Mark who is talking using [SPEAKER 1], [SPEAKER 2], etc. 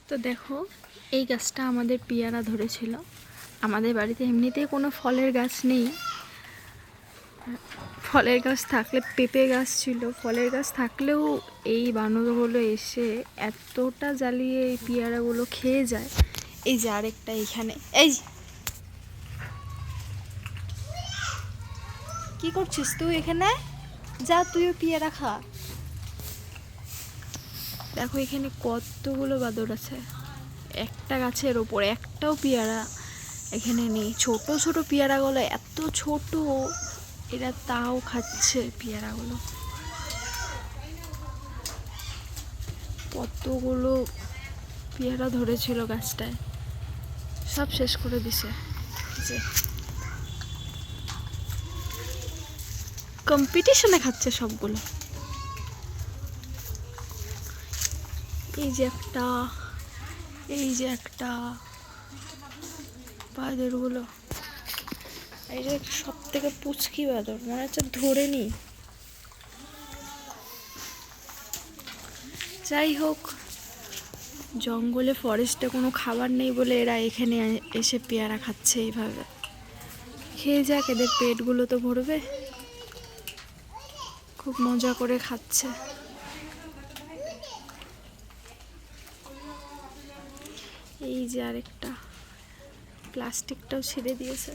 [SPEAKER 1] তো দেখো, এই গাছটা আমাদের পেয়ারা ধরেছিল। আমাদের বাড়িতে এমনিতেই কোনো ফলের গাছ নেই। ফলের গাছ থাকলে পেঁপে গাছ ছিল, ফলের গাছ থাকলেও এই বানরগুলো এসে এতটা জ্বালিয়ে এই পেয়ারাগুলো খেয়ে যায়। এই যে আরেকটা এইখানে, এই কি করছিস তুই এখানে? যা, তুইও পেয়ারা খা। দেখো এখানে কতগুলো বাদর আছে, একটা গাছের ওপর একটাও পেয়ারা এখানে নেই। ছোট ছোট পেয়ারাগুলো এত ছোট, এরা তাও খাচ্ছে পেয়ারাগুলো। কতগুলো পেয়ারা ধরেছিল গাছটায়, সব শেষ করে দিছে। যে কম্পিটিশনে খাচ্ছে সবগুলো। এই যে একটা, এই যে একটা বাদরগুলো, এই যে সব থেকে পুচকি বাদর, মনে হচ্ছে ধরে নি। যাই হোক, জঙ্গলে ফরেস্টে কোনো খাবার নেই বলে এরা এখানে এসে পেয়ারা খাচ্ছে। এইভাবে খেয়ে যাক, এদের পেটগুলো তো ভরবে। খুব মজা করে খাচ্ছে। এই যে আরেকটা, প্লাস্টিকটাও ছিঁড়ে দিয়েছে।